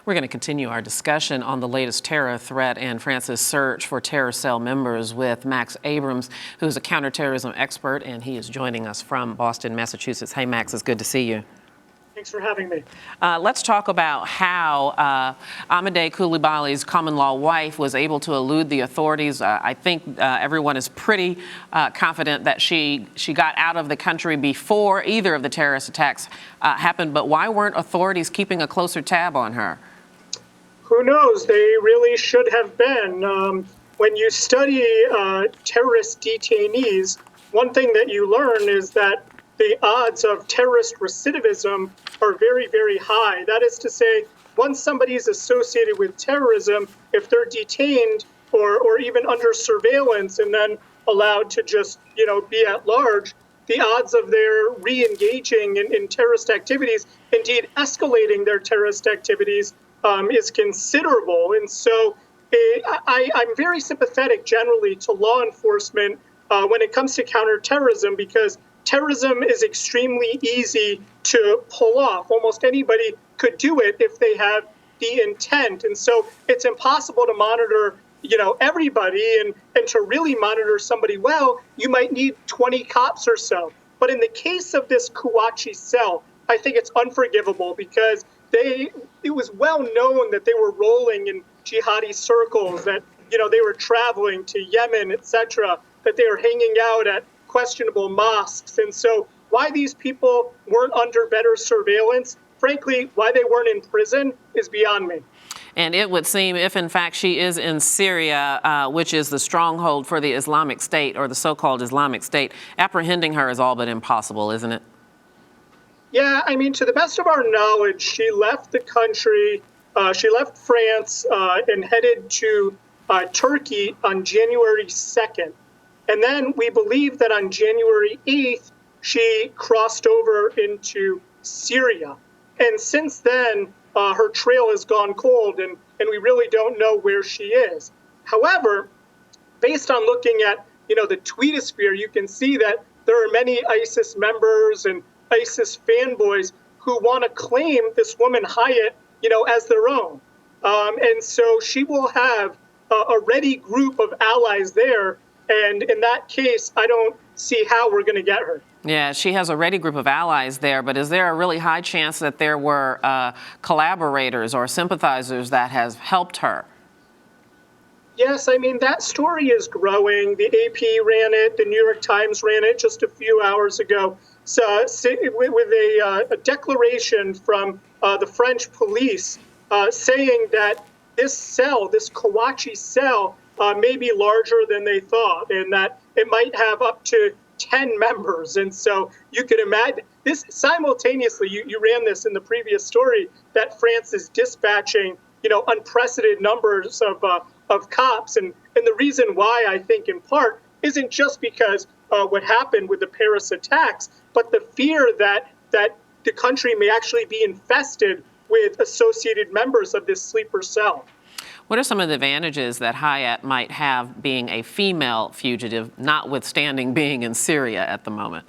We're going to continue our discussion on the latest terror threat and France's search for terror cell members with Max Abrahms, who's a counterterrorism expert, and he is joining us from Boston, Massachusetts. Hey, Max, it's good to see you. Thanks for having me. Let's talk about how Amadei Coulibaly's common-law wife was able to elude the authorities. I think everyone is pretty confident that she got out of the country before either of the terrorist attacks happened. But why weren't authorities keeping a closer tab on her? Who knows? They really should have been. When you study terrorist detainees, one thing that you learn is that the odds of terrorist recidivism are very, very high. That is to say, once somebody is associated with terrorism, if they're detained or even under surveillance and then allowed to just, be at large, the odds of their re-engaging in terrorist activities, indeed escalating their terrorist activities, is considerable. And so I'm very sympathetic generally to law enforcement when it comes to counterterrorism, because terrorism is extremely easy to pull off. Almost anybody could do it if they have the intent. And so it's impossible to monitor, everybody. And to really monitor somebody well, you might need 20 cops or so. But in the case of this Kouachi cell, I think it's unforgivable because it was well known that they were rolling in jihadi circles, that, they were traveling to Yemen, etc., that they were hanging out at questionable mosques. And so why these people weren't under better surveillance, frankly, why they weren't in prison is beyond me. And it would seem, if in fact she is in Syria, which is the stronghold for the Islamic State, or the so-called Islamic State, apprehending her is all but impossible, isn't it? Yeah, to the best of our knowledge, she left the country, she left France and headed to Turkey on January 2nd. And then we believe that on January 8th, she crossed over into Syria. And since then, her trail has gone cold, and we really don't know where she is. However, based on looking at, the tweetosphere, you can see that there are many ISIS members and ISIS fanboys who want to claim this woman Hayat, as their own. And so she will have a ready group of allies there. And in that case, I don't see how we're going to get her. Yeah, she has a ready group of allies there, but is there a really high chance that there were collaborators or sympathizers that has helped her? Yes, that story is growing. The AP ran it, the New York Times ran it just a few hours ago. So with a declaration from the French police saying that this cell, this Kouachi cell, may be larger than they thought, and that it might have up to 10 members. And so you could imagine this simultaneously, you ran this in the previous story, that France is dispatching, unprecedented numbers of cops. And the reason why, I think in part, isn't just because what happened with the Paris attacks, but the fear that the country may actually be infested with associated members of this sleeper cell. What are some of the advantages that Hayat might have being a female fugitive, notwithstanding being in Syria at the moment?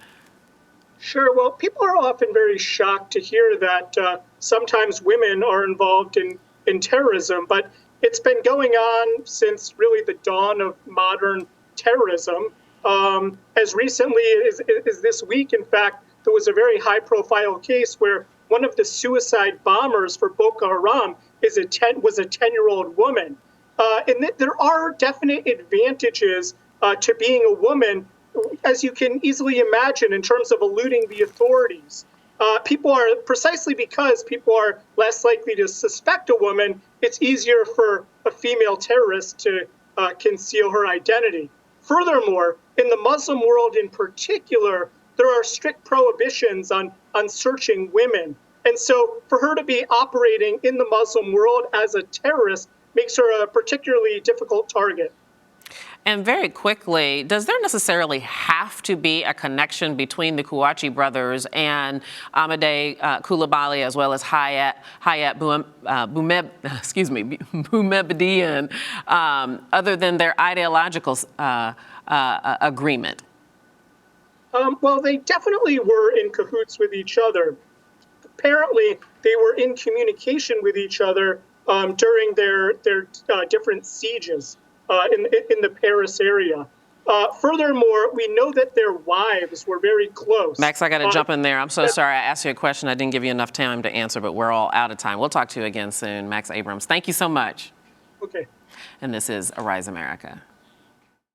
Sure. Well, people are often very shocked to hear that sometimes women are involved in terrorism, but it's been going on since really the dawn of modern terrorism. As recently as this week, in fact, there was a very high-profile case where one of the suicide bombers for Boko Haram was a 10-year-old woman. And there are definite advantages to being a woman, as you can easily imagine, in terms of eluding the authorities. Precisely because people are less likely to suspect a woman, it's easier for a female terrorist to conceal her identity. Furthermore, in the Muslim world in particular, there are strict prohibitions on searching women. And so for her to be operating in the Muslim world as a terrorist makes her a particularly difficult target. And very quickly, does there necessarily have to be a connection between the Kouachi brothers and Amadei Coulibaly, as well as Hayat Boumediene, other than their ideological agreement? Well, they definitely were in cahoots with each other. apparently they were in communication with each other during their different sieges in the Paris area. Furthermore, we know that their wives were very close. Max, I got to jump in there. I'm so sorry. I asked you a question. I didn't give you enough time to answer, but we're all out of time. We'll talk to you again soon. Max Abrahms, thank you so much. Okay. And this is Arise America.